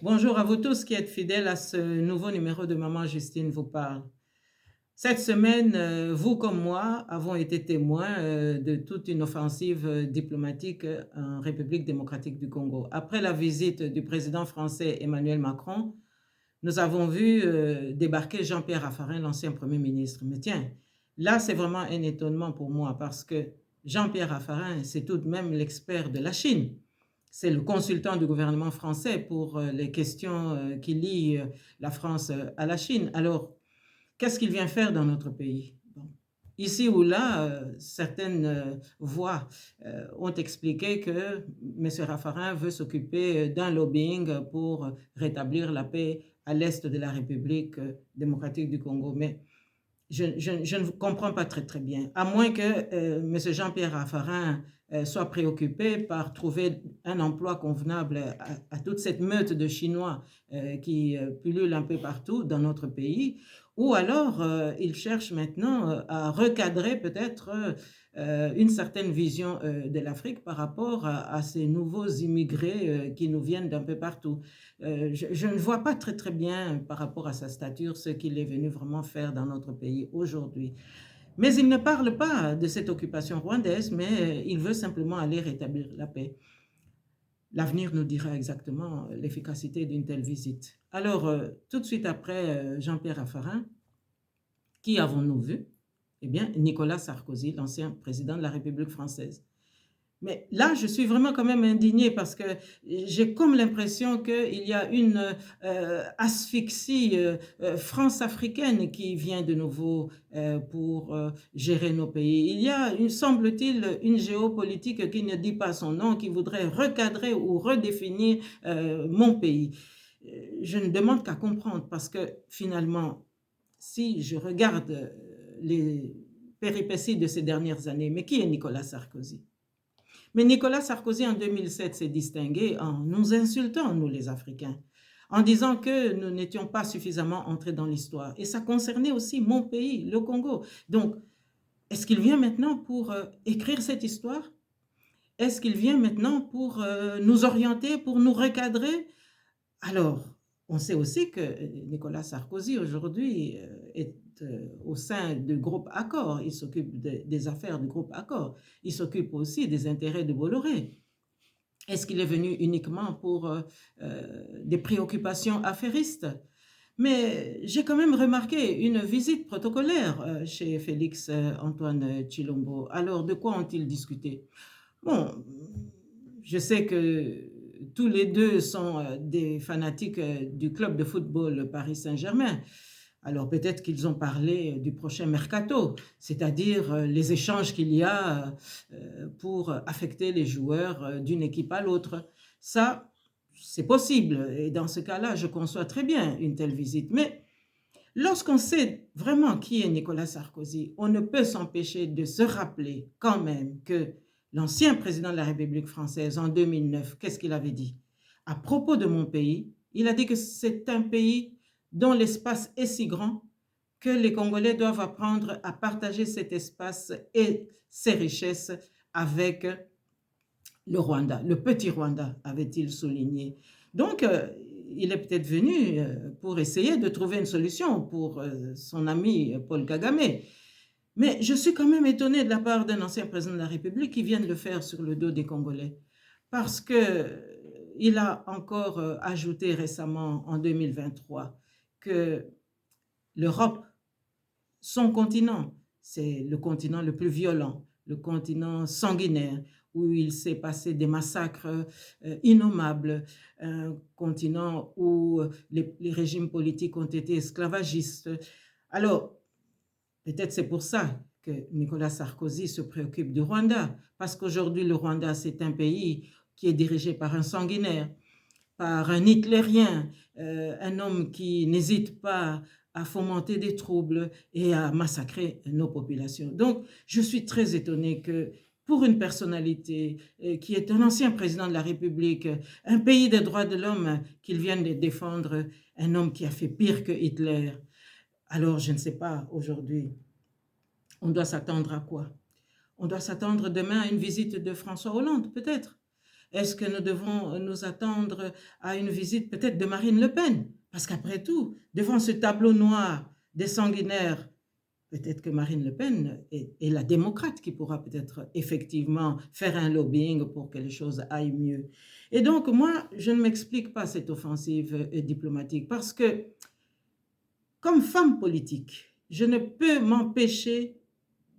Bonjour à vous tous qui êtes fidèles à ce nouveau numéro de Maman Justine vous parle. Cette semaine, vous comme moi avons été témoins de toute une offensive diplomatique en République démocratique du Congo. Après la visite du président français Emmanuel Macron, nous avons vu débarquer Jean-Pierre Raffarin, l'ancien Premier ministre. Mais tiens, là c'est vraiment un étonnement pour moi parce que Jean-Pierre Raffarin, c'est tout de même l'expert de la Chine. C'est le consultant du gouvernement français pour les questions qui lient la France à la Chine. Alors, qu'est-ce qu'il vient faire dans notre pays? Bon. Ici ou là, certaines voix ont expliqué que M. Raffarin veut s'occuper d'un lobbying pour rétablir la paix à l'est de la République démocratique du Congo. Mais je ne comprends pas très très bien, à moins que M. Jean-Pierre Raffarin soit préoccupé par trouver un emploi convenable à toute cette meute de Chinois qui pullule un peu partout dans notre pays, ou alors il cherche maintenant à recadrer peut-être une certaine vision de l'Afrique par rapport à ces nouveaux immigrés qui nous viennent d'un peu partout. Je ne vois pas très très bien par rapport à sa stature ce qu'il est venu vraiment faire dans notre pays aujourd'hui. Mais il ne parle pas de cette occupation rwandaise, mais il veut simplement aller rétablir la paix. L'avenir nous dira exactement l'efficacité d'une telle visite. Alors, tout de suite après Jean-Pierre Raffarin, qui avons-nous vu? Eh bien, Nicolas Sarkozy, l'ancien président de la République française. Mais là, je suis vraiment quand même indignée parce que j'ai comme l'impression qu'il y a une asphyxie france-africaine qui vient de nouveau pour gérer nos pays. Il y a, semble-t-il, une géopolitique qui ne dit pas son nom, qui voudrait recadrer ou redéfinir mon pays. Je ne demande qu'à comprendre parce que finalement, si je regarde les péripéties de ces dernières années, mais qui est Nicolas Sarkozy? Mais Nicolas Sarkozy, en 2007, s'est distingué en nous insultant, nous les Africains, en disant que nous n'étions pas suffisamment entrés dans l'histoire. Et ça concernait aussi mon pays, le Congo. Donc, est-ce qu'il vient maintenant pour écrire cette histoire? Est-ce qu'il vient maintenant pour nous orienter, pour nous recadrer? Alors, on sait aussi que Nicolas Sarkozy, aujourd'hui, est au sein du groupe Accor. Il s'occupe des affaires du groupe Accor. Il s'occupe aussi des intérêts de Bolloré. Est-ce qu'il est venu uniquement pour des préoccupations affairistes? Mais j'ai quand même remarqué une visite protocolaire chez Félix Antoine Tshilombo. Alors, de quoi ont-ils discuté? Bon, je sais que tous les deux sont des fanatiques du club de football Paris Saint-Germain. Alors peut-être qu'ils ont parlé du prochain mercato, c'est-à-dire les échanges qu'il y a pour affecter les joueurs d'une équipe à l'autre. Ça, c'est possible. Et dans ce cas-là, je conçois très bien une telle visite. Mais lorsqu'on sait vraiment qui est Nicolas Sarkozy, on ne peut s'empêcher de se rappeler quand même que l'ancien président de la République française en 2009, qu'est-ce qu'il avait dit? À propos de mon pays, il a dit que c'est un pays dont l'espace est si grand que les Congolais doivent apprendre à partager cet espace et ses richesses avec le Rwanda, le petit Rwanda, avait-il souligné. Donc, il est peut-être venu pour essayer de trouver une solution pour son ami Paul Kagame. Mais je suis quand même étonnée de la part d'un ancien président de la République qui vient de le faire sur le dos des Congolais. Parce qu'il a encore ajouté récemment, en 2023, que l'Europe, son continent, c'est le continent le plus violent, le continent sanguinaire, où il s'est passé des massacres innommables, un continent où les régimes politiques ont été esclavagistes. Alors, peut-être c'est pour ça que Nicolas Sarkozy se préoccupe du Rwanda, parce qu'aujourd'hui, le Rwanda, c'est un pays qui est dirigé par un sanguinaire, par un hitlérien, un homme qui n'hésite pas à fomenter des troubles et à massacrer nos populations. Donc, je suis très étonnée que pour une personnalité qui est un ancien président de la République, un pays des droits de l'homme, qu'il vienne de défendre un homme qui a fait pire que Hitler. Alors, je ne sais pas, aujourd'hui, on doit s'attendre à quoi? On doit s'attendre demain à une visite de François Hollande, peut-être. Est-ce que nous devons nous attendre à une visite peut-être de Marine Le Pen? Parce qu'après tout, devant ce tableau noir des sanguinaires, peut-être que Marine Le Pen est la démocrate qui pourra peut-être effectivement faire un lobbying pour que les choses aillent mieux. Et donc, moi, je ne m'explique pas cette offensive diplomatique parce que, comme femme politique, je ne peux m'empêcher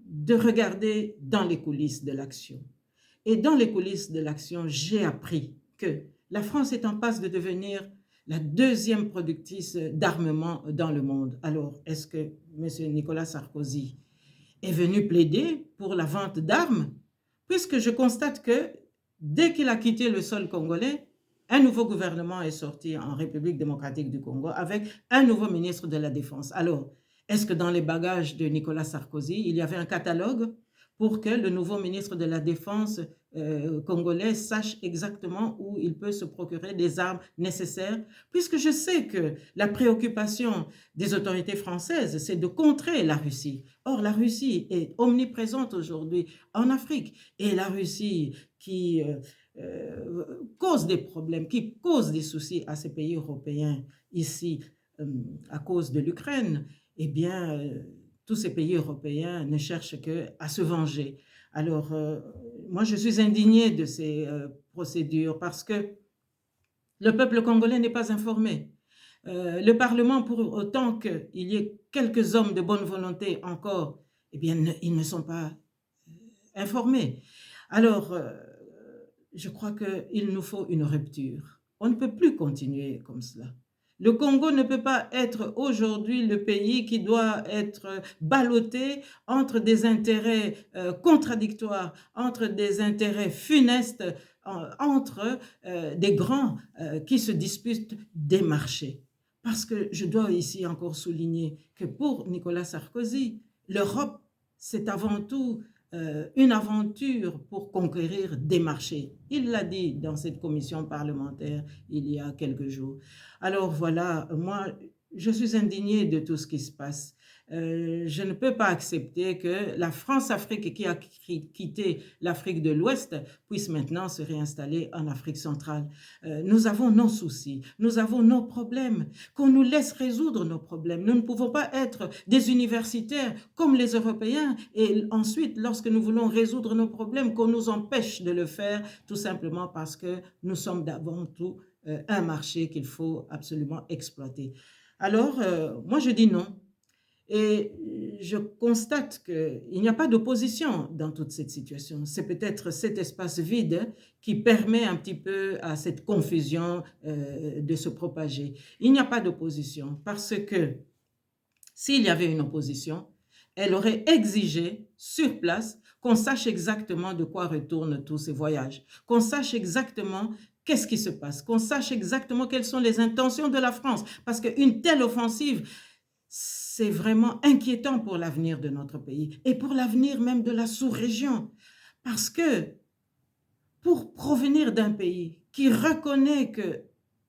de regarder dans les coulisses de l'action. Et dans les coulisses de l'action, j'ai appris que la France est en passe de devenir la deuxième productrice d'armement dans le monde. Alors, est-ce que M. Nicolas Sarkozy est venu plaider pour la vente d'armes? Puisque je constate que dès qu'il a quitté le sol congolais, un nouveau gouvernement est sorti en République démocratique du Congo avec un nouveau ministre de la Défense. Alors, est-ce que dans les bagages de Nicolas Sarkozy, il y avait un catalogue pour que le nouveau ministre de la Défense congolais sache exactement où il peut se procurer des armes nécessaires, puisque je sais que la préoccupation des autorités françaises, c'est de contrer la Russie. Or, la Russie est omniprésente aujourd'hui en Afrique, et la Russie qui cause des problèmes, qui cause des soucis à ces pays européens ici à cause de l'Ukraine, eh bien, tous ces pays européens ne cherchent qu'à se venger. Alors, moi, je suis indignée de ces procédures parce que le peuple congolais n'est pas informé. Le Parlement, pour autant qu'il y ait quelques hommes de bonne volonté encore, eh bien, ils ne sont pas informés. Alors, je crois qu'il nous faut une rupture. On ne peut plus continuer comme cela. Le Congo ne peut pas être aujourd'hui le pays qui doit être ballotté entre des intérêts contradictoires, entre des intérêts funestes, entre des grands qui se disputent des marchés. Parce que je dois ici encore souligner que pour Nicolas Sarkozy, l'Europe, c'est avant tout une aventure pour conquérir des marchés. Il l'a dit dans cette commission parlementaire il y a quelques jours. Alors voilà, moi, je suis indignée de tout ce qui se passe. Je ne peux pas accepter que la France-Afrique qui a quitté l'Afrique de l'Ouest puisse maintenant se réinstaller en Afrique centrale. Nous avons nos soucis, nous avons nos problèmes, qu'on nous laisse résoudre nos problèmes. Nous ne pouvons pas être des universitaires comme les Européens et ensuite, lorsque nous voulons résoudre nos problèmes, qu'on nous empêche de le faire tout simplement parce que nous sommes d'avant tout un marché qu'il faut absolument exploiter. Alors, moi je dis non. Et je constate qu'il n'y a pas d'opposition dans toute cette situation. C'est peut-être cet espace vide qui permet un petit peu à cette confusion de se propager. Il n'y a pas d'opposition parce que s'il y avait une opposition, elle aurait exigé sur place qu'on sache exactement de quoi retournent tous ces voyages, qu'on sache exactement qu'est-ce qui se passe, qu'on sache exactement quelles sont les intentions de la France. Parce qu'une telle offensive, c'est vraiment inquiétant pour l'avenir de notre pays et pour l'avenir même de la sous-région. Parce que pour provenir d'un pays qui reconnaît que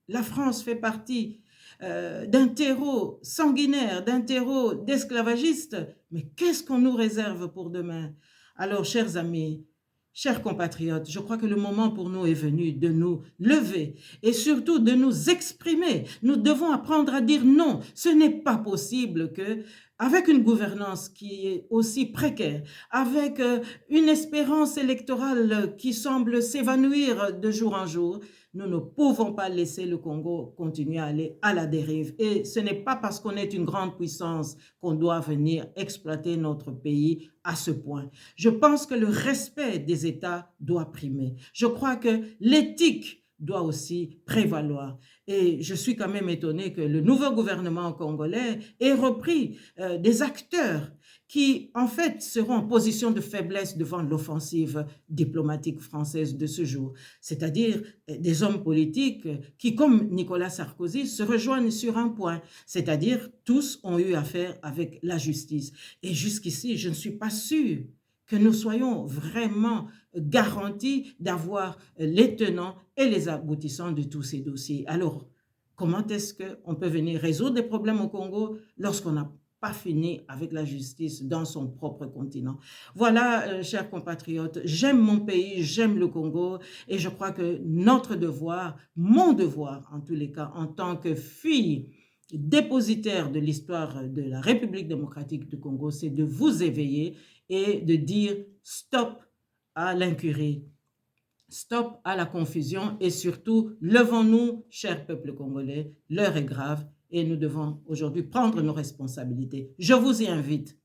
la France fait partie d'un terreau sanguinaire, d'un terreau d'esclavagistes, mais qu'est-ce qu'on nous réserve pour demain? Alors, chers amis, chers compatriotes, je crois que le moment pour nous est venu de nous lever et surtout de nous exprimer. Nous devons apprendre à dire non. Ce n'est pas possible que, avec une gouvernance qui est aussi précaire, avec une espérance électorale qui semble s'évanouir de jour en jour, nous ne pouvons pas laisser le Congo continuer à aller à la dérive. Et ce n'est pas parce qu'on est une grande puissance qu'on doit venir exploiter notre pays à ce point. Je pense que le respect des États doit primer. Je crois que l'éthique doit aussi prévaloir. Et je suis quand même étonnée que le nouveau gouvernement congolais ait repris des acteurs qui, en fait, seront en position de faiblesse devant l'offensive diplomatique française de ce jour. C'est-à-dire des hommes politiques qui, comme Nicolas Sarkozy, se rejoignent sur un point. C'est-à-dire tous ont eu affaire avec la justice. Et jusqu'ici, je ne suis pas sûre que nous soyons vraiment garantis d'avoir les tenants et les aboutissants de tous ces dossiers. Alors, comment est-ce qu'on peut venir résoudre des problèmes au Congo lorsqu'on n'a pas fini avec la justice dans son propre continent. Voilà, chers compatriotes, j'aime mon pays, j'aime le Congo et je crois que notre devoir, mon devoir en tous les cas, en tant que fille dépositaire de l'histoire de la République démocratique du Congo, c'est de vous éveiller et de dire stop à l'incurie, stop à la confusion et surtout, levons-nous, cher peuple congolais, l'heure est grave et nous devons aujourd'hui prendre nos responsabilités. Je vous y invite.